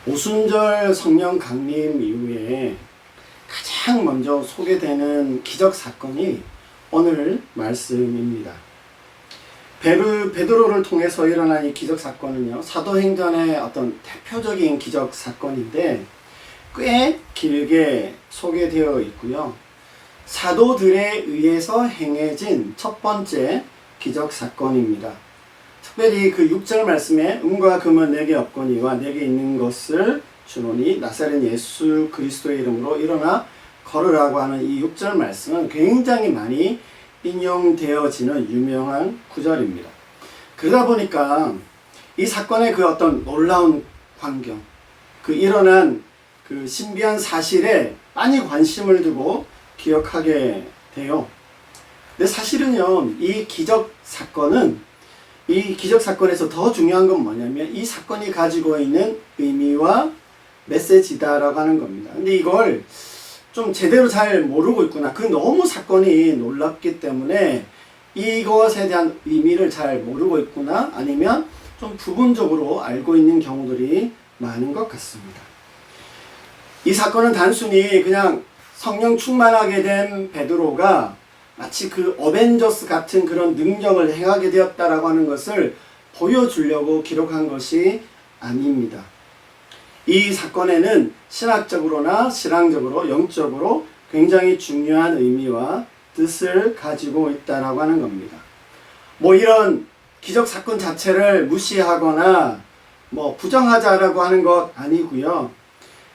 오순절 성령 강림 이후에 가장 먼저 소개되는 기적 사건이 오늘 말씀입니다. 베드로를 통해서 일어난 이 기적 사건은요, 사도행전의 어떤 대표적인 기적 사건인데 꽤 길게 소개되어 있고요. 사도들에 의해서 행해진 첫 번째 기적 사건입니다. 특별히 그 6절 말씀에 은과 금은 내게 없거니와 내게 있는 것을 주노니 나사렛 예수 그리스도의 이름으로 일어나 걸으라고 하는 이 6절 말씀은 굉장히 많이 인용되어지는 유명한 구절입니다. 그러다 보니까 이 사건의 그 어떤 놀라운 광경, 그 일어난 그 신비한 사실에 많이 관심을 두고 기억하게 돼요. 근데 사실은요, 이 기적 사건에서 더 중요한 건 뭐냐면 이 사건이 가지고 있는 의미와 메시지다라고 하는 겁니다. 근데 이걸 좀 제대로 잘 모르고 있구나. 그 너무 사건이 놀랍기 때문에 이것에 대한 의미를 잘 모르고 있구나. 아니면 좀 부분적으로 알고 있는 경우들이 많은 것 같습니다. 이 사건은 단순히 그냥 성령 충만하게 된 베드로가 마치 그 어벤져스 같은 그런 능력을 행하게 되었다라고 하는 것을 보여주려고 기록한 것이 아닙니다. 이 사건에는 신학적으로나 신앙적으로, 영적으로 굉장히 중요한 의미와 뜻을 가지고 있다라고 하는 겁니다. 이런 기적 사건 자체를 무시하거나 부정하자라고 하는 것 아니고요.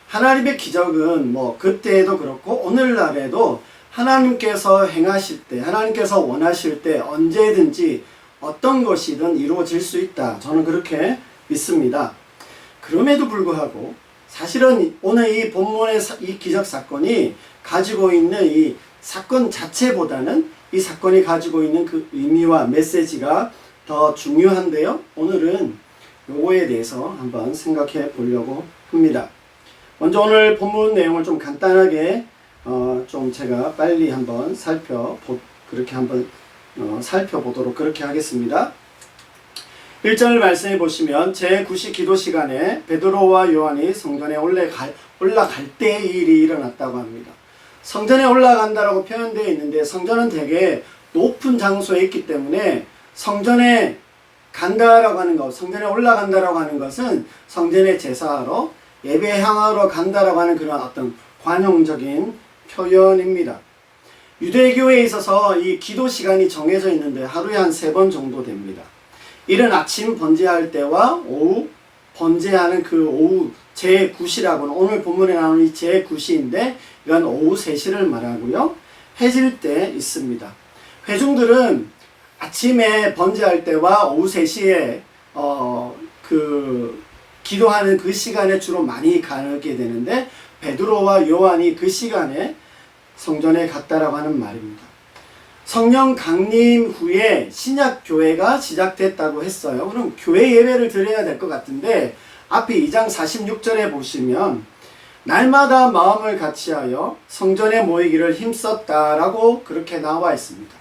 하나님의 기적은 그때에도 그렇고 오늘날에도 하나님께서 행하실 때, 하나님께서 원하실 때 언제든지 어떤 것이든 이루어질 수 있다. 저는 그렇게 믿습니다. 그럼에도 불구하고 사실은 오늘 이 본문의 이 기적 사건이 가지고 있는 이 사건 자체보다는 이 사건이 가지고 있는 그 의미와 메시지가 더 중요한데요. 오늘은 요거에 대해서 한번 생각해 보려고 합니다. 먼저 오늘 본문 내용을 좀 간단하게 좀 제가 빨리 한번 살펴보도록 그렇게 하겠습니다. 1절 말씀해 보시면 제9시 기도 시간에 베드로와 요한이 성전에 올라갈 때의 일이 일어났다고 합니다. 성전에 올라간다라고 표현되어 있는데 성전은 되게 높은 장소에 있기 때문에 성전에 간다라고 하는 것, 성전에 올라간다라고 하는 것은 성전에 제사하러 예배 향하러 간다라고 하는 그런 어떤 관용적인 표현입니다. 유대교에 있어서 이 기도 시간이 정해져 있는데 하루에 한 3번 정도 됩니다. 이른 아침 번제할 때와 오후 번제하는 그 오후 제9시라고는 오늘 본문에 나오는 이 제9시인데 이건 오후 3시를 말하고요. 해질 때 있습니다. 회중들은 아침에 번제할 때와 오후 3시에 기도하는 그 시간에 주로 많이 가게 되는데 베드로와 요한이 그 시간에 성전에 갔다라고 하는 말입니다. 성령 강림 후에 신약 교회가 시작됐다고 했어요. 그럼 교회 예배를 드려야 될 것 같은데 앞에 2장 46절에 보시면 날마다 마음을 같이하여 성전에 모이기를 힘썼다라고 그렇게 나와 있습니다.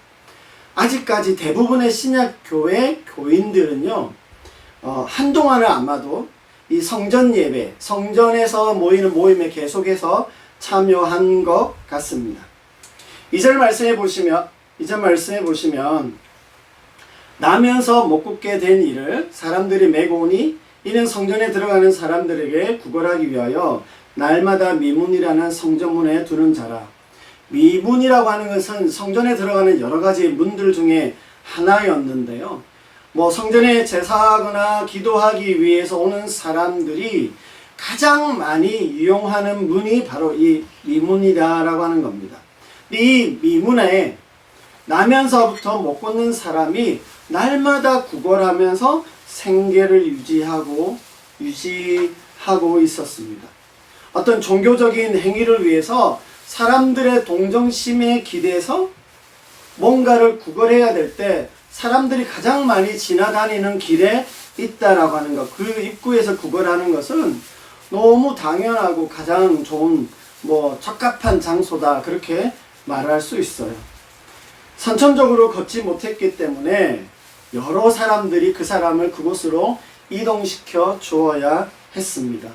아직까지 대부분의 신약 교회 교인들은요, 한동안은 아마도 이 성전 예배, 성전에서 모이는 모임에 계속해서 참여한 것 같습니다. 2절 말씀해 보시면 나면서 못 굽게 된 이를 사람들이 메고 오니 이는 성전에 들어가는 사람들에게 구걸하기 위하여 날마다 미문이라는 성전문에 두는 자라. 미문이라고 하는 것은 성전에 들어가는 여러 가지 문들 중에 하나였는데요. 성전에 제사하거나 기도하기 위해서 오는 사람들이 가장 많이 이용하는 문이 바로 이 미문이다라고 하는 겁니다. 이 미문에 나면서부터 못 걷는 사람이 날마다 구걸하면서 생계를 유지하고 있었습니다. 어떤 종교적인 행위를 위해서 사람들의 동정심에 기대서 뭔가를 구걸해야 될 때 사람들이 가장 많이 지나다니는 길에 있다라고 하는 것, 그 입구에서 구걸하는 것은 너무 당연하고 가장 좋은 적합한 장소다 그렇게 말할 수 있어요. 선천적으로 걷지 못했기 때문에 여러 사람들이 그 사람을 그곳으로 이동시켜 주어야 했습니다.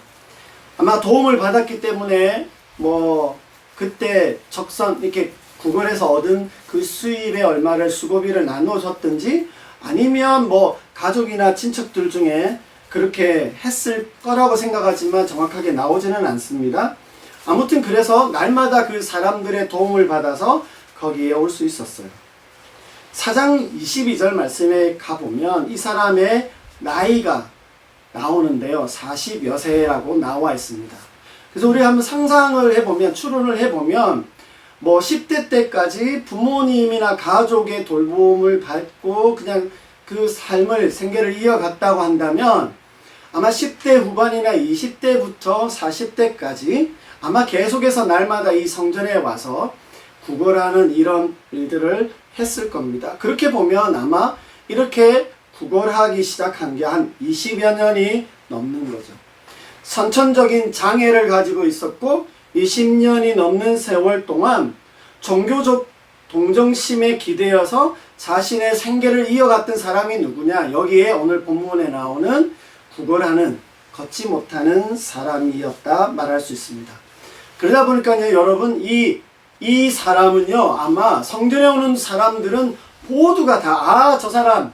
아마 도움을 받았기 때문에 뭐 그때 적선 이렇게 구걸해서 얻은 그 수입의 얼마를 수고비를 나눠줬든지 아니면 뭐 가족이나 친척들 중에 그렇게 했을 거라고 생각하지만 정확하게 나오지는 않습니다. 아무튼 그래서 날마다 그 사람들의 도움을 받아서 거기에 올 수 있었어요. 4장 22절 말씀에 가보면 이 사람의 나이가 나오는데요. 40여 세라고 나와 있습니다. 그래서 우리 한번 상상을 해보면, 추론을 해보면 뭐 10대 때까지 부모님이나 가족의 돌봄을 받고 그냥 그 삶을, 생계를 이어갔다고 한다면 아마 10대 후반이나 20대부터 40대까지 아마 계속해서 날마다 이 성전에 와서 구걸하는 이런 일들을 했을 겁니다. 그렇게 보면 아마 이렇게 구걸하기 시작한 게 한 20여 년이 넘는 거죠. 선천적인 장애를 가지고 있었고 20년이 넘는 세월 동안 종교적 동정심에 기대어서 자신의 생계를 이어갔던 사람이 누구냐? 여기에 오늘 본문에 나오는 구걸하는, 걷지 못하는 사람이었다 말할 수 있습니다. 그러다 보니까요, 여러분, 이 사람은요, 아마 성전에 오는 사람들은 모두가 다, 저 사람,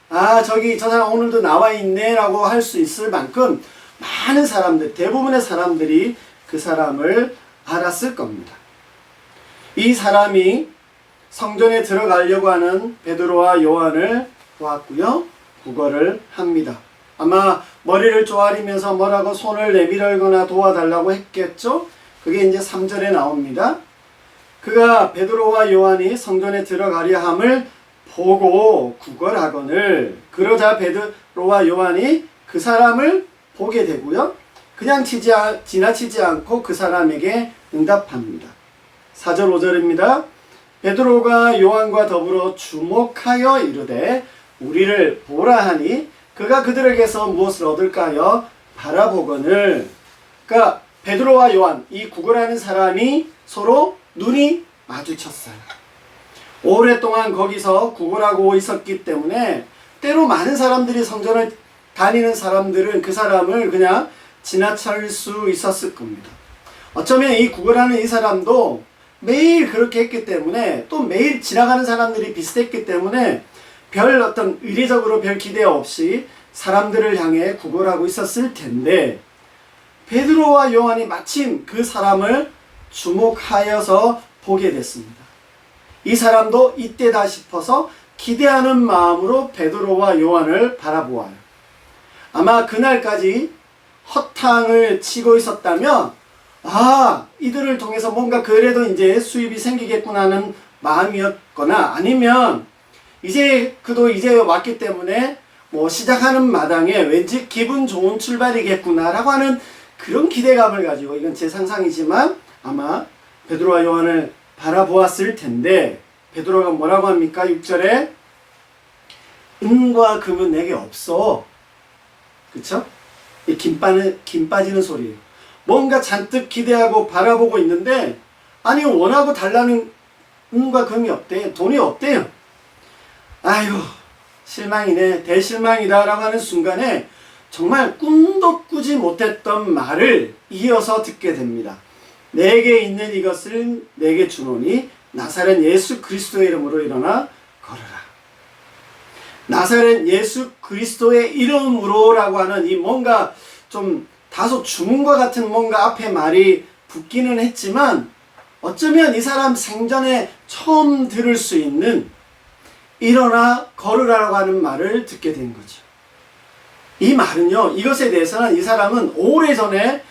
저 사람 오늘도 나와 있네 라고 할 수 있을 만큼 많은 사람들, 대부분의 사람들이 그 사람을 알았을 겁니다. 이 사람이 성전에 들어가려고 하는 베드로와 요한을 보았고요, 구걸을 합니다. 아마 머리를 조아리면서 뭐라고 손을 내밀거나 도와달라고 했겠죠? 그게 이제 3절에 나옵니다. 그가 베드로와 요한이 성전에 들어가려 함을 보고 구걸하거늘, 그러자 베드로와 요한이 그 사람을 보게 되고요, 그냥 지나치지 않고 그 사람에게 응답합니다. 4절 5절입니다. 베드로가 요한과 더불어 주목하여 이르되 우리를 보라 하니 그가 그들에게서 무엇을 얻을까요? 바라보거늘. 그러니까 베드로와 요한, 이 구걸하는 사람이 서로 눈이 마주쳤어요. 오랫동안 거기서 구걸하고 있었기 때문에 때로 많은 사람들이 성전을 다니는 사람들은 그 사람을 그냥 지나칠 수 있었을 겁니다. 어쩌면 이 구걸하는 이 사람도 매일 그렇게 했기 때문에, 또 매일 지나가는 사람들이 비슷했기 때문에 별 어떤 의례적으로 별 기대 없이 사람들을 향해 구걸하고 있었을 텐데, 베드로와 요한이 마침 그 사람을 주목하여서 보게 됐습니다. 이 사람도 이때다 싶어서 기대하는 마음으로 베드로와 요한을 바라보아요. 아마 그날까지 허탕을 치고 있었다면, 이들을 통해서 뭔가 그래도 이제 수입이 생기겠구나 하는 마음이었거나, 아니면 그도 이제 왔기 때문에 뭐 시작하는 마당에 왠지 기분 좋은 출발이겠구나라고 하는 그런 기대감을 가지고, 이건 제 상상이지만 아마 베드로와 요한을 바라보았을 텐데, 베드로가 뭐라고 합니까? 6절에 은과 금은 내게 없어. 그쵸? 김 빠지는 소리예요. 뭔가 잔뜩 기대하고 바라보고 있는데, 아니 원하고 달라는 은과 금이 없대요. 돈이 없대요. 아이고 실망이네, 대실망이다 라고 하는 순간에 정말 꿈도 꾸지 못했던 말을 이어서 듣게 됩니다. 내게 있는 이것을 내게 주노니 나사렛 예수 그리스도의 이름으로 일어나 걸어라. 나사렛 예수 그리스도의 이름으로 라고 하는 이 뭔가 좀 다소 주문과 같은 뭔가 앞에 말이 붙기는 했지만, 어쩌면 이 사람 생전에 처음 들을 수 있는 일어나 걸으라고 하는 말을 듣게 된 거죠. 이 말은요, 이것에 대해서는 이 사람은 오래전에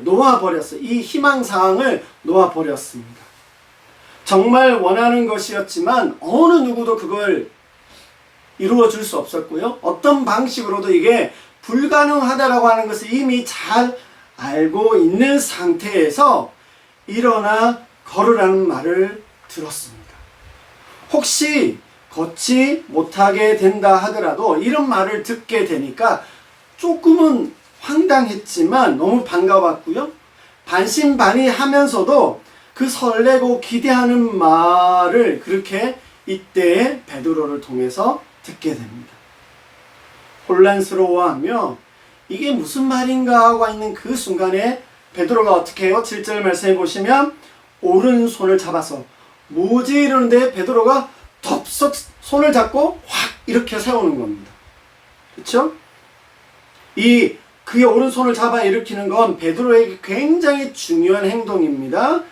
놓아버렸어요. 이 희망사항을 놓아버렸습니다. 정말 원하는 것이었지만 어느 누구도 그걸 이루어 줄 수 없었고요, 어떤 방식으로도 이게 불가능하다라고 하는 것을 이미 잘 알고 있는 상태에서 일어나 걸으라는 말을 들었습니다. 혹시 걷지 못하게 된다 하더라도 이런 말을 듣게 되니까 조금은 황당했지만 너무 반가웠고요, 반신반의하면서도 그 설레고 기대하는 말을 그렇게 이때의 베드로를 통해서 듣게 됩니다. 혼란스러워하며 이게 무슨 말인가 하고 있는 그 순간에 베드로가 어떻게 해요? 7절 말씀해 보시면 오른손을 잡아서 뭐지 이러는데 베드로가 덥석 손을 잡고 확 이렇게 세우는 겁니다. 그렇죠? 그의 오른손을 잡아 일으키는 건 베드로에게 굉장히 중요한 행동입니다.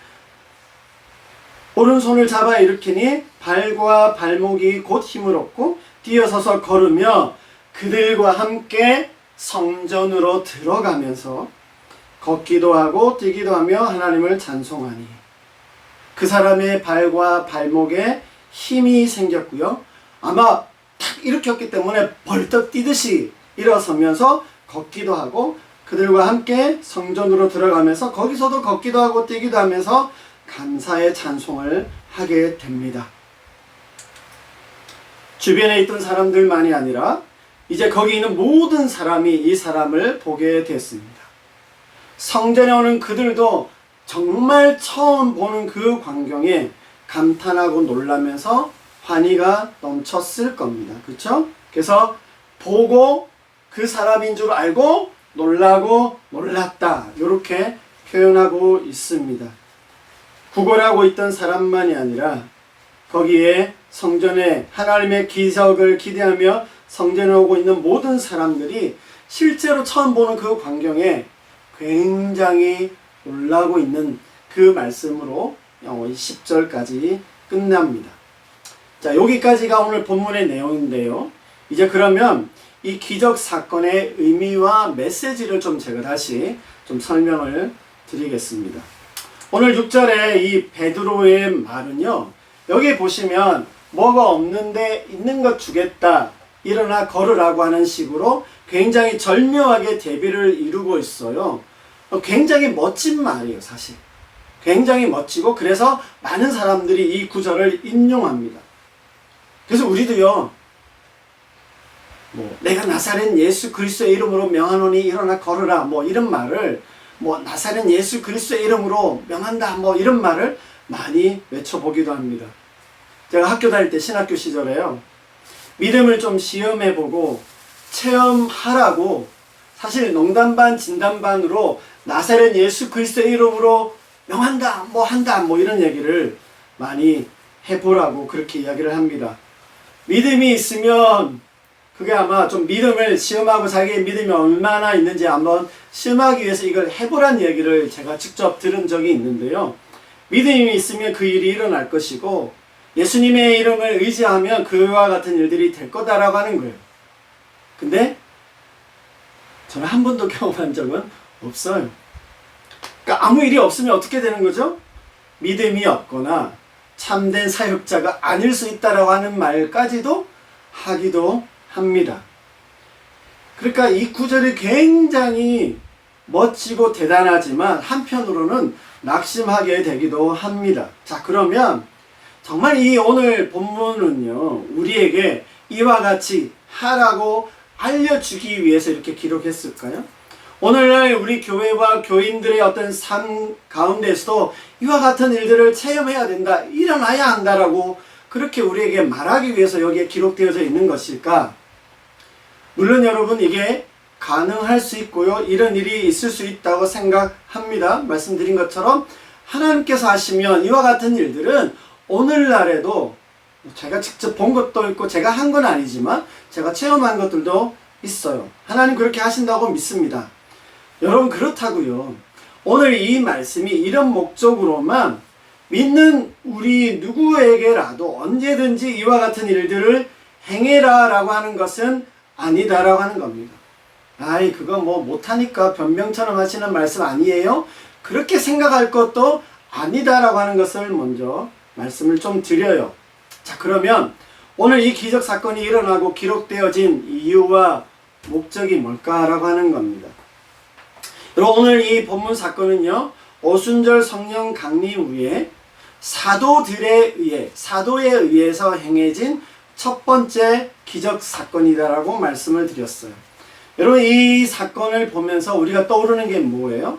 오른손을 잡아 일으키니 발과 발목이 곧 힘을 얻고 뛰어서서 걸으며 그들과 함께 성전으로 들어가면서 걷기도 하고 뛰기도 하며 하나님을 찬송하니 그 사람의 발과 발목에 힘이 생겼고요. 아마 탁 일으켰기 때문에 벌떡 뛰듯이 일어서면서 걷기도 하고 그들과 함께 성전으로 들어가면서 거기서도 걷기도 하고 뛰기도 하면서 감사의 찬송을 하게 됩니다. 주변에 있던 사람들만이 아니라 이제 거기 있는 모든 사람이 이 사람을 보게 됐습니다. 성전에 오는 그들도 정말 처음 보는 그 광경에 감탄하고 놀라면서 환희가 넘쳤을 겁니다. 그렇죠? 그래서 보고 그 사람인 줄 알고 놀라고 놀랐다. 이렇게 표현하고 있습니다. 구걸하고 있던 사람만이 아니라 거기에 성전에 하나님의 기적을 기대하며 성전에 오고 있는 모든 사람들이 실제로 처음 보는 그 광경에 굉장히 놀라고 있는 그 말씀으로 10절까지 끝납니다. 자, 여기까지가 오늘 본문의 내용인데요. 이제 그러면 이 기적 사건의 의미와 메시지를 제가 다시 설명을 드리겠습니다. 오늘 6절에 이 베드로의 말은요, 여기 보시면 뭐가 없는데 있는 것 주겠다, 일어나 걸으라고 하는 식으로 굉장히 절묘하게 대비를 이루고 있어요. 굉장히 멋진 말이에요, 사실. 굉장히 멋지고 그래서 많은 사람들이 이 구절을 인용합니다. 그래서 우리도요, 내가 나사렛 예수 그리스도의 이름으로 명하노니 일어나 걸으라, 이런 말을, 나사렛 예수 그리스도의 이름으로 명한다, 이런 말을 많이 외쳐보기도 합니다. 제가 학교 다닐 때 신학교 시절에요, 믿음을 좀 시험해보고 체험하라고 사실 농담 반 진담 반으로 나사렛 예수 그리스도의 이름으로 명한다, 한다, 이런 얘기를 많이 해보라고 그렇게 이야기를 합니다. 믿음이 있으면 그게 아마 좀 믿음을 시험하고 자기의 믿음이 얼마나 있는지 한번 시험하기 위해서 이걸 해보란 얘기를 제가 직접 들은 적이 있는데요. 믿음이 있으면 그 일이 일어날 것이고 예수님의 이름을 의지하면 그와 같은 일들이 될 거다라고 하는 거예요. 근데 저는 한 번도 경험한 적은 없어요. 그러니까 아무 일이 없으면 어떻게 되는 거죠? 믿음이 없거나 참된 사역자가 아닐 수 있다라고 하는 말까지도 하기도 합니다. 그러니까 이 구절이 굉장히 멋지고 대단하지만 한편으로는 낙심하게 되기도 합니다. 자, 그러면 정말 이 오늘 본문은요, 우리에게 이와 같이 하라고 알려주기 위해서 이렇게 기록했을까요? 오늘날 우리 교회와 교인들의 어떤 삶 가운데서도 이와 같은 일들을 체험해야 된다, 일어나야 한다라고 그렇게 우리에게 말하기 위해서 여기에 기록되어져 있는 것일까? 물론 여러분, 이게 가능할 수 있고요, 이런 일이 있을 수 있다고 생각합니다. 말씀드린 것처럼 하나님께서 하시면 이와 같은 일들은 오늘날에도 제가 직접 본 것도 있고 제가 한 건 아니지만 제가 체험한 것들도 있어요. 하나님 그렇게 하신다고 믿습니다. 여러분, 그렇다고요, 오늘 이 말씀이 이런 목적으로만 믿는 우리 누구에게라도 언제든지 이와 같은 일들을 행해라 라고 하는 것은 아니다라고 하는 겁니다. 아이, 그거 못하니까 변명처럼 하시는 말씀 아니에요? 그렇게 생각할 것도 아니다라고 하는 것을 먼저 말씀을 좀 드려요. 자, 그러면 오늘 이 기적 사건이 일어나고 기록되어진 이유와 목적이 뭘까라고 하는 겁니다. 여러분, 오늘 이 본문 사건은요, 오순절 성령 강림 후에 사도에 의해서 행해진 첫 번째 기적 사건이다라고 말씀을 드렸어요. 여러분, 이 사건을 보면서 우리가 떠오르는 게 뭐예요?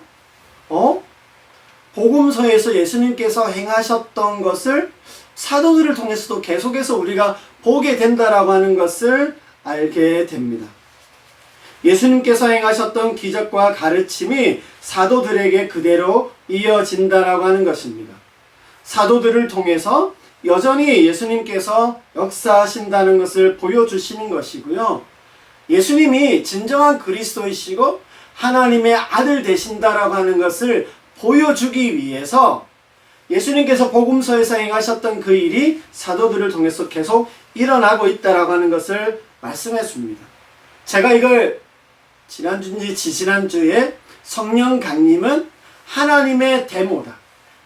복음서에서 예수님께서 행하셨던 것을 사도들을 통해서도 계속해서 우리가 보게 된다라고 하는 것을 알게 됩니다. 예수님께서 행하셨던 기적과 가르침이 사도들에게 그대로 이어진다라고 하는 것입니다. 사도들을 통해서 여전히 예수님께서 역사하신다는 것을 보여주시는 것이고요. 예수님이 진정한 그리스도이시고 하나님의 아들 되신다라고 하는 것을 보여주기 위해서 예수님께서 복음서에서 행하셨던 그 일이 사도들을 통해서 계속 일어나고 있다라고 하는 것을 말씀했습니다. 제가 이걸 지난주인지 지지난주에 성령 강림은 하나님의 데모다,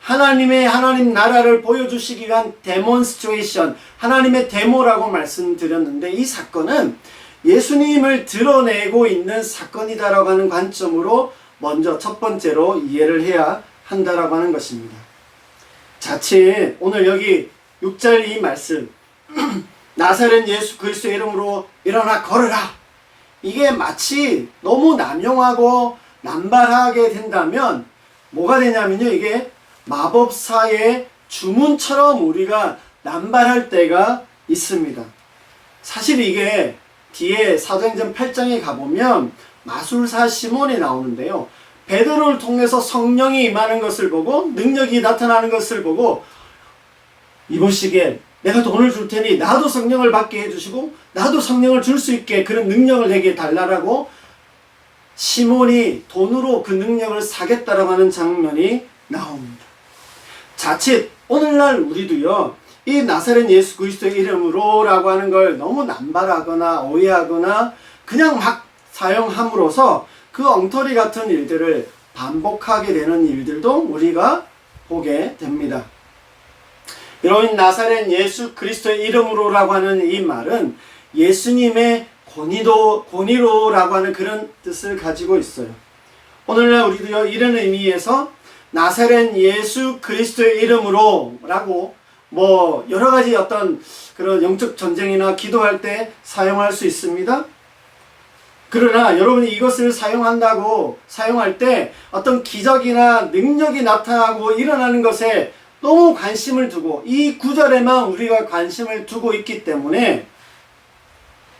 하나님 나라를 보여주시기 위한 데몬스트레이션, 하나님의 데모라고 말씀드렸는데, 이 사건은 예수님을 드러내고 있는 사건이다라고 하는 관점으로 먼저 첫 번째로 이해를 해야 한다라고 하는 것입니다. 자칫 오늘 여기 6절 이 말씀 나사렛 예수 그리스도의 이름으로 일어나 걸으라, 이게 마치 너무 남용하고 남발하게 된다면 뭐가 되냐면요, 이게 마법사의 주문처럼 우리가 남발할 때가 있습니다. 사실 이게 뒤에 사도행전 8장에 가보면 마술사 시몬이 나오는데요, 베드로를 통해서 성령이 임하는 것을 보고 능력이 나타나는 것을 보고 이보시기에 내가 돈을 줄 테니 나도 성령을 받게 해주시고 나도 성령을 줄 수 있게 그런 능력을 내게 달라라고 시몬이 돈으로 그 능력을 사겠다라고 하는 장면이 나옵니다. 자칫 오늘날 우리도요, 이 나사렛 예수 그리스도의 이름으로 라고 하는 걸 너무 남발하거나 오해하거나 그냥 막 사용함으로써 그 엉터리 같은 일들을 반복하게 되는 일들도 우리가 보게 됩니다. 여러분, 나사렛 예수 그리스도의 이름으로라고 하는 이 말은 예수님의 권위로라고 하는 그런 뜻을 가지고 있어요. 오늘날 우리도요, 이런 의미에서 나사렛 예수 그리스도의 이름으로 라고 뭐 여러 가지 어떤 그런 영적 전쟁이나 기도할 때 사용할 수 있습니다. 그러나 여러분이 이것을 사용할 때 어떤 기적이나 능력이 나타나고 일어나는 것에 너무 관심을 두고 이 구절에만 우리가 관심을 두고 있기 때문에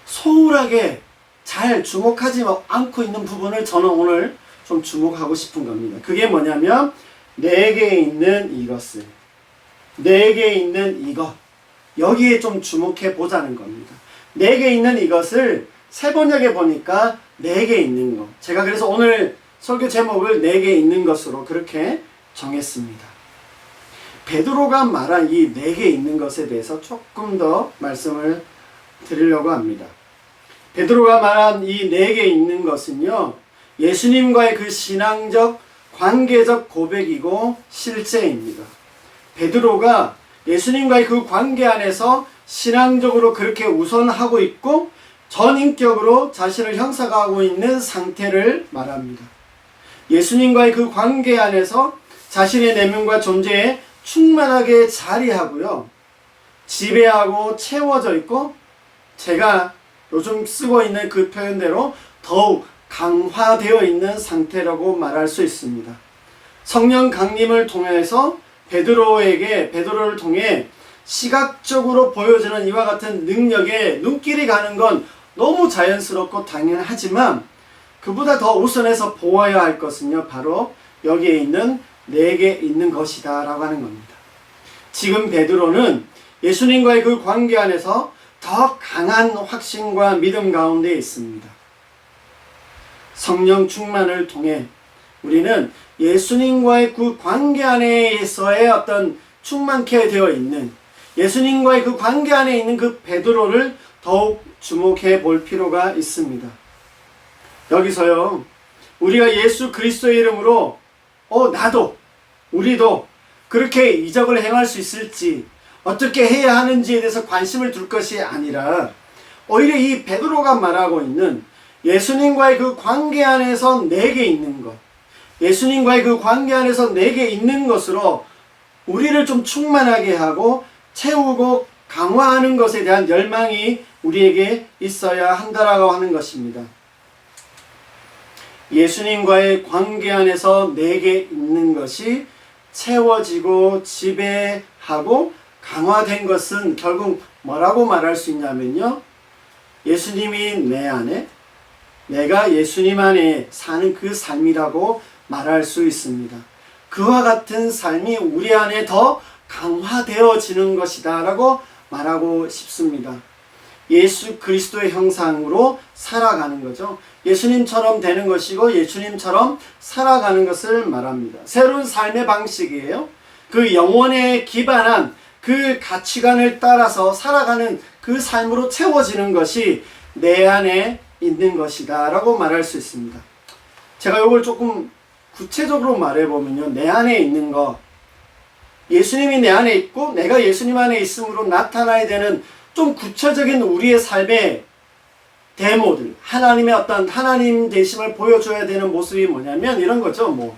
소홀하게 잘 주목하지 않고 있는 부분을 저는 오늘 좀 주목하고 싶은 겁니다. 그게 뭐냐면 내게 있는 이것을, 내게 있는 이것, 여기에 좀 주목해 보자는 겁니다. 내게 있는 이것을 세번역에 보니까 내게 있는 것, 제가 그래서 오늘 설교 제목을 내게 있는 것으로 그렇게 정했습니다. 베드로가 말한 이 내게 있는 것에 대해서 조금 더 말씀을 드리려고 합니다. 베드로가 말한 이 내게 있는 것은요, 예수님과의 그 신앙적 관계적 고백이고 실제입니다. 베드로가 예수님과의 그 관계 안에서 신앙적으로 그렇게 우선하고 있고 전인격으로 자신을 형성하고 있는 상태를 말합니다. 예수님과의 그 관계 안에서 자신의 내면과 존재에 충만하게 자리하고요, 지배하고 채워져 있고, 제가 요즘 쓰고 있는 그 표현대로 더욱 강화되어 있는 상태라고 말할 수 있습니다. 성령 강림을 통해서 베드로를 통해 시각적으로 보여지는 이와 같은 능력에 눈길이 가는 건 너무 자연스럽고 당연하지만 그보다 더 우선해서 보아야 할 것은요, 바로 여기에 있는 내게 있는 것이다 라고 하는 겁니다. 지금 베드로는 예수님과의 그 관계 안에서 더 강한 확신과 믿음 가운데 있습니다. 성령 충만을 통해 우리는 예수님과의 그 관계 안에서의 어떤 충만케 되어 있는, 예수님과의 그 관계 안에 있는 그 베드로를 더욱 주목해 볼 필요가 있습니다. 여기서요, 우리가 예수 그리스도의 이름으로 우리도 그렇게 이적을 행할 수 있을지, 어떻게 해야 하는지에 대해서 관심을 둘 것이 아니라 오히려 이 베드로가 말하고 있는 예수님과의 그 관계 안에서 내게 있는 것, 예수님과의 그 관계 안에서 내게 있는 것으로 우리를 좀 충만하게 하고 채우고 강화하는 것에 대한 열망이 우리에게 있어야 한다라고 하는 것입니다. 예수님과의 관계 안에서 내게 있는 것이 채워지고 지배하고 강화된 것은 결국 뭐라고 말할 수 있냐면요, 예수님이 내 안에, 내가 예수님 안에 사는 그 삶이라고 말할 수 있습니다. 그와 같은 삶이 우리 안에 더 강화되어지는 것이다 라고 말하고 싶습니다. 예수 그리스도의 형상으로 살아가는 거죠. 예수님처럼 되는 것이고 예수님처럼 살아가는 것을 말합니다. 새로운 삶의 방식이에요. 그 영혼에 기반한 그 가치관을 따라서 살아가는 그 삶으로 채워지는 것이 내 안에 있는 것이다 라고 말할 수 있습니다. 제가 이걸 조금 구체적으로 말해보면요, 내 안에 있는 것, 예수님이 내 안에 있고 내가 예수님 안에 있음으로 나타나야 되는 좀 구체적인 우리의 삶의 데모들, 하나님의 어떤 하나님 되심을 보여줘야 되는 모습이 뭐냐면 이런 거죠.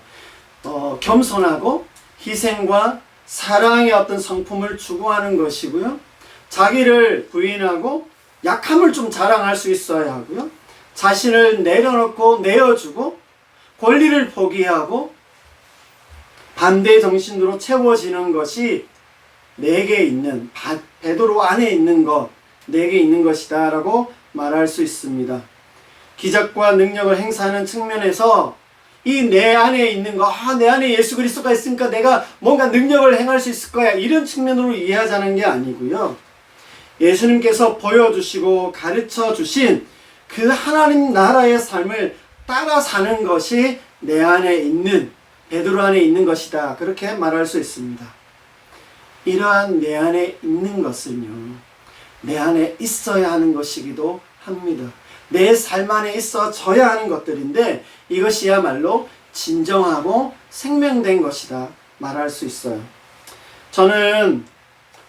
겸손하고 희생과 사랑의 어떤 성품을 추구하는 것이고요. 자기를 부인하고 약함을 좀 자랑할 수 있어야 하고요. 자신을 내려놓고 내어주고 권리를 포기하고 반대 정신으로 채워지는 것이 내게 있는, 베드로 안에 있는 것, 내게 있는 것이다 라고 말할 수 있습니다. 기적과 능력을 행사하는 측면에서 이 내 안에 있는 거, 내 안에 예수 그리스도가 있으니까 내가 뭔가 능력을 행할 수 있을 거야, 이런 측면으로 이해하자는 게 아니고요. 예수님께서 보여주시고 가르쳐 주신 그 하나님 나라의 삶을 따라 사는 것이 내 안에 있는, 베드로 안에 있는 것이다, 그렇게 말할 수 있습니다. 이러한 내 안에 있는 것은요, 내 안에 있어야 하는 것이기도 합니다. 내 삶 안에 있어져야 하는 것들인데 이것이야말로 진정하고 생명된 것이다 말할 수 있어요. 저는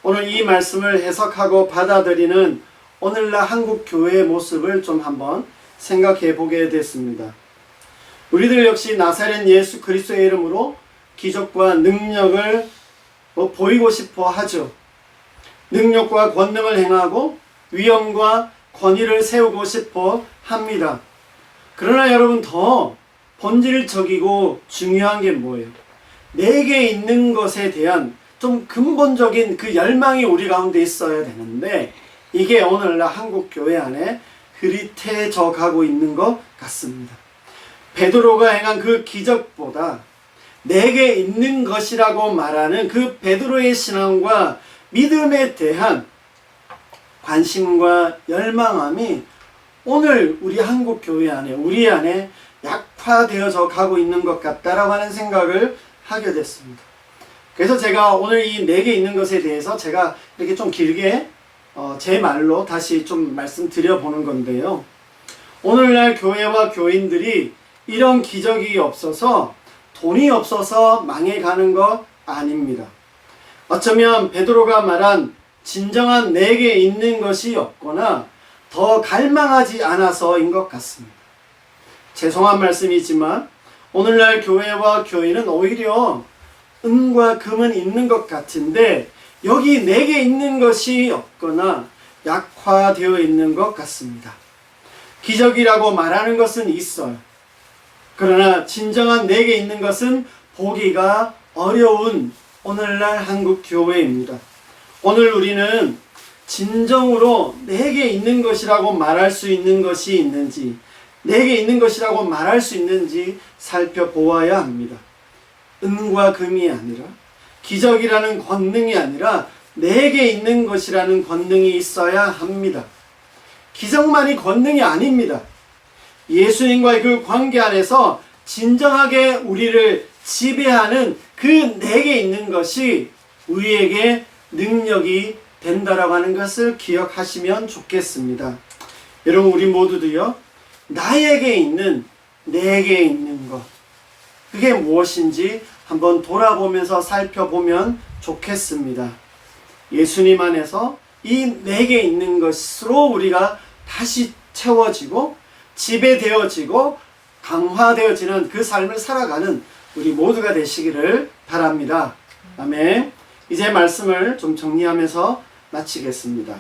오늘 이 말씀을 해석하고 받아들이는 오늘날 한국 교회의 모습을 좀 한번 생각해 보게 됐습니다. 우리들 역시 나사렛 예수 그리스도의 이름으로 기적과 능력을 보이고 싶어 하죠. 능력과 권능을 행하고 위엄과 권위를 세우고 싶어 합니다. 그러나 여러분, 더 본질적이고 중요한 게 뭐예요? 내게 있는 것에 대한 좀 근본적인 그 열망이 우리 가운데 있어야 되는데 이게 오늘날 한국 교회 안에 흐릿해져 가고 있는 것 같습니다. 베드로가 행한 그 기적보다 내게 있는 것이라고 말하는 그 베드로의 신앙과 믿음에 대한 관심과 열망함이 오늘 우리 한국 교회 안에, 우리 안에 약화되어져 가고 있는 것 같다라고 하는 생각을 하게 됐습니다. 그래서 제가 오늘 이 내게 있는 것에 대해서 제가 이렇게 좀 길게 제 말로 다시 좀 말씀드려 보는 건데요. 오늘날 교회와 교인들이 이런 기적이 없어서, 돈이 없어서 망해가는 것 아닙니다. 어쩌면 베드로가 말한 진정한 내게 있는 것이 없거나 더 갈망하지 않아서인 것 같습니다. 죄송한 말씀이지만 오늘날 교회와 교인은 오히려 은과 금은 있는 것 같은데 여기 내게 있는 것이 없거나 약화되어 있는 것 같습니다. 기적이라고 말하는 것은 있어요. 그러나 진정한 내게 있는 것은 보기가 어려운 오늘날 한국 교회입니다. 오늘 우리는 진정으로 내게 있는 것이라고 말할 수 있는 것이 있는지, 내게 있는 것이라고 말할 수 있는지 살펴보아야 합니다. 은과 금이 아니라, 기적이라는 권능이 아니라 내게 있는 것이라는 권능이 있어야 합니다. 기적만이 권능이 아닙니다. 예수님과의 그 관계 안에서 진정하게 우리를 지배하는 그 내게 있는 것이 우리에게 능력이 된다라고 하는 것을 기억하시면 좋겠습니다. 여러분, 우리 모두도요, 나에게 있는, 내게 있는 것, 그게 무엇인지 한번 돌아보면서 살펴보면 좋겠습니다. 예수님 안에서 이 내게 있는 것으로 우리가 다시 채워지고 지배되어지고 강화되어지는 그 삶을 살아가는 우리 모두가 되시기를 바랍니다. 아멘. 이제 말씀을 좀 정리하면서 마치겠습니다.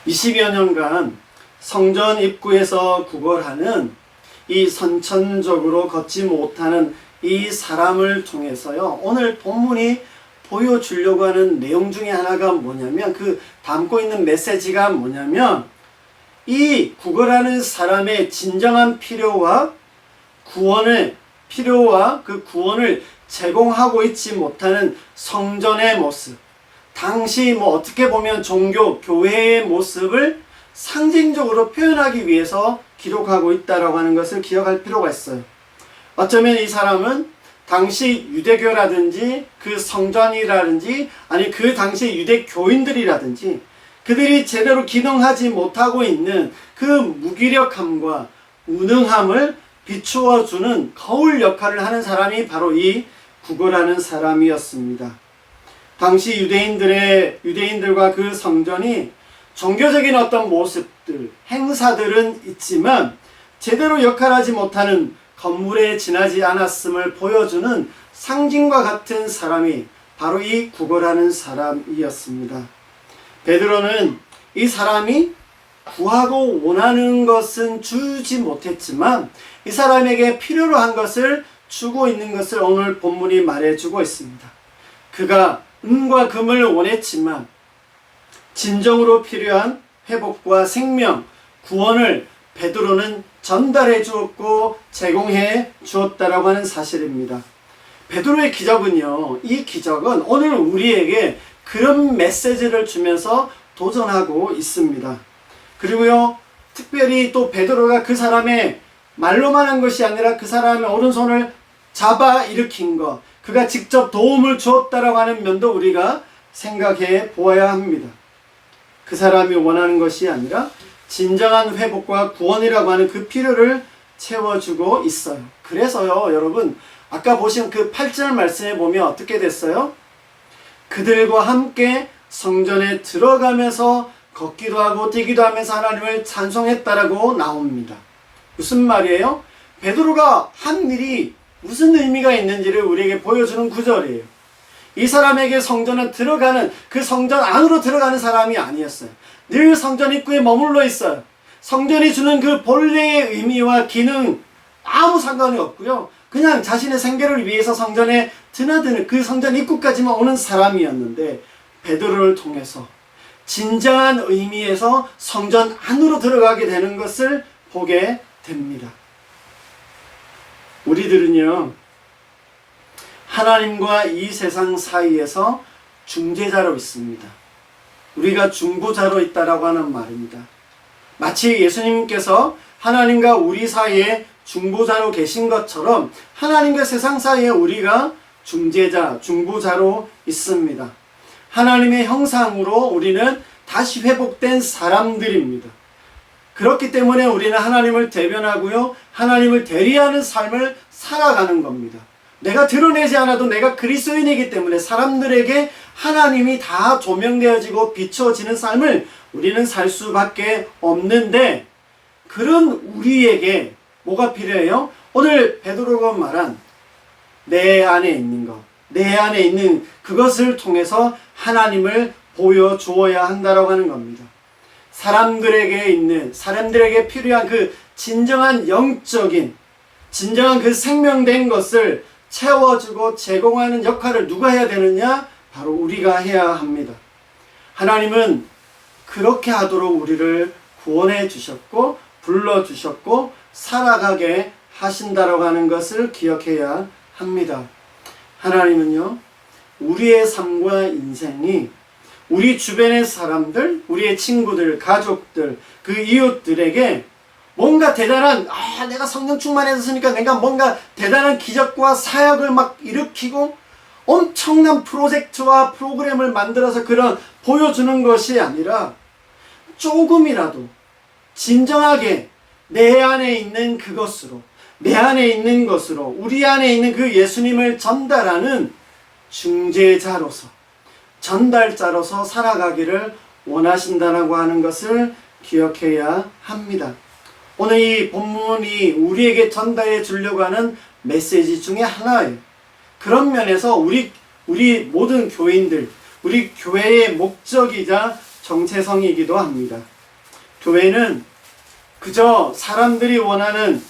20여 년간 성전 입구에서 구걸하는 이 선천적으로 걷지 못하는 이 사람을 통해서요, 오늘 본문이 보여주려고 하는 내용 중에 하나가 뭐냐면, 그 담고 있는 메시지가 뭐냐면, 이 구걸하는 사람의 진정한 필요와 그 구원을 제공하고 있지 못하는 성전의 모습, 당시 어떻게 보면 종교, 교회의 모습을 상징적으로 표현하기 위해서 기록하고 있다라고 하는 것을 기억할 필요가 있어요. 어쩌면 이 사람은 당시 유대교라든지 그 성전이라든지 아니 그 당시 유대 교인들이라든지 그들이 제대로 기능하지 못하고 있는 그 무기력함과 무능함을 비추어주는 거울 역할을 하는 사람이 바로 이 구걸하는 사람이었습니다. 당시 유대인들과 그 성전이 종교적인 어떤 모습들, 행사들은 있지만 제대로 역할하지 못하는 건물에 지나지 않았음을 보여주는 상징과 같은 사람이 바로 이 구걸하는 사람이었습니다. 베드로는 이 사람이 구하고 원하는 것은 주지 못했지만 이 사람에게 필요로 한 것을 주고 있는 것을 오늘 본문이 말해주고 있습니다. 그가 은과 금을 원했지만 진정으로 필요한 회복과 생명, 구원을 베드로는 전달해 주었고 제공해 주었다라고 하는 사실입니다. 베드로의 기적은요, 이 기적은 오늘 우리에게 그런 메시지를 주면서 도전하고 있습니다. 그리고요, 특별히 또 베드로가 그 사람의 말로만 한 것이 아니라 그 사람의 오른손을 잡아 일으킨 것, 그가 직접 도움을 주었다라고 하는 면도 우리가 생각해 보아야 합니다. 그 사람이 원하는 것이 아니라 진정한 회복과 구원이라고 하는 그 필요를 채워주고 있어요. 그래서요, 여러분, 아까 보신 그 8절 말씀에 보면 어떻게 됐어요? 그들과 함께 성전에 들어가면서 걷기도 하고 뛰기도 하면서 하나님을 찬송했다라고 나옵니다. 무슨 말이에요? 베드로가 한 일이 무슨 의미가 있는지를 우리에게 보여주는 구절이에요. 이 사람에게 성전은 들어가는, 그 성전 안으로 들어가는 사람이 아니었어요. 늘 성전 입구에 머물러 있어요. 성전이 주는 그 본래의 의미와 기능 아무 상관이 없고요. 그냥 자신의 생계를 위해서 성전에 드나드는 그 성전 입구까지만 오는 사람이었는데 베드로를 통해서 진정한 의미에서 성전 안으로 들어가게 되는 것을 보게 됩니다. 우리들은요, 하나님과 이 세상 사이에서 중재자로 있습니다. 우리가 중보자로 있다라고 하는 말입니다. 마치 예수님께서 하나님과 우리 사이에 중보자로 계신 것처럼 하나님과 세상 사이에 우리가 중재자, 중보자로 있습니다. 하나님의 형상으로 우리는 다시 회복된 사람들입니다. 그렇기 때문에 우리는 하나님을 대변하고요, 하나님을 대리하는 삶을 살아가는 겁니다. 내가 드러내지 않아도 내가 그리스도인이기 때문에 사람들에게 하나님이 다 조명되어지고 비춰지는 삶을 우리는 살 수밖에 없는데, 그런 우리에게 뭐가 필요해요? 오늘 베드로가 말한 내 안에 있는 것, 내 안에 있는 그것을 통해서 하나님을 보여주어야 한다라고 하는 겁니다. 사람들에게 필요한 그 진정한 영적인, 진정한 그 생명된 것을 채워주고 제공하는 역할을 누가 해야 되느냐? 바로 우리가 해야 합니다. 하나님은 그렇게 하도록 우리를 구원해 주셨고 불러주셨고 살아가게 하신다라고 하는 것을 기억해야 합니다. 하나님은요, 우리의 삶과 인생이 우리 주변의 사람들, 우리의 친구들, 가족들, 그 이웃들에게 뭔가 대단한, 내가 성령 충만해졌으니까 내가 뭔가 대단한 기적과 사역을 막 일으키고 엄청난 프로젝트와 프로그램을 만들어서 그런 보여주는 것이 아니라 조금이라도 진정하게 내 안에 있는 그것으로, 내 안에 있는 것으로, 우리 안에 있는 그 예수님을 전달하는 중재자로서, 전달자로서 살아가기를 원하신다라고 하는 것을 기억해야 합니다. 오늘 이 본문이 우리에게 전달해 주려고 하는 메시지 중에 하나예요. 그런 면에서 우리 모든 교인들, 우리 교회의 목적이자 정체성이기도 합니다. 교회는 그저 사람들이 원하는,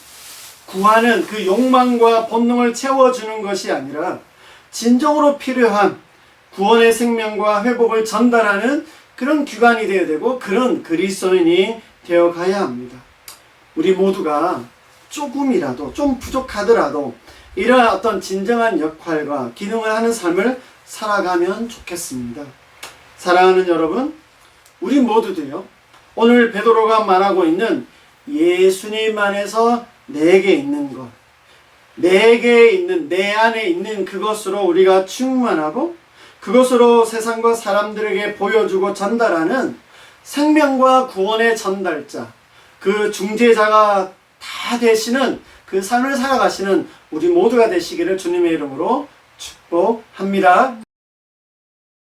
구하는 그 욕망과 본능을 채워주는 것이 아니라 진정으로 필요한 구원의 생명과 회복을 전달하는 그런 기관이 되어야 되고 그런 그리스도인이 되어 가야 합니다. 우리 모두가 조금이라도 좀 부족하더라도 이러한 어떤 진정한 역할과 기능을 하는 삶을 살아가면 좋겠습니다. 사랑하는 여러분, 우리 모두도요, 오늘 베드로가 말하고 있는 예수님 안에서 내게 있는 것, 내게 있는, 내 안에 있는 그것으로 우리가 충만하고 그것으로 세상과 사람들에게 보여주고 전달하는 생명과 구원의 전달자, 그 중재자가 다 되시는 그 삶을 살아가시는 우리 모두가 되시기를 주님의 이름으로 축복합니다.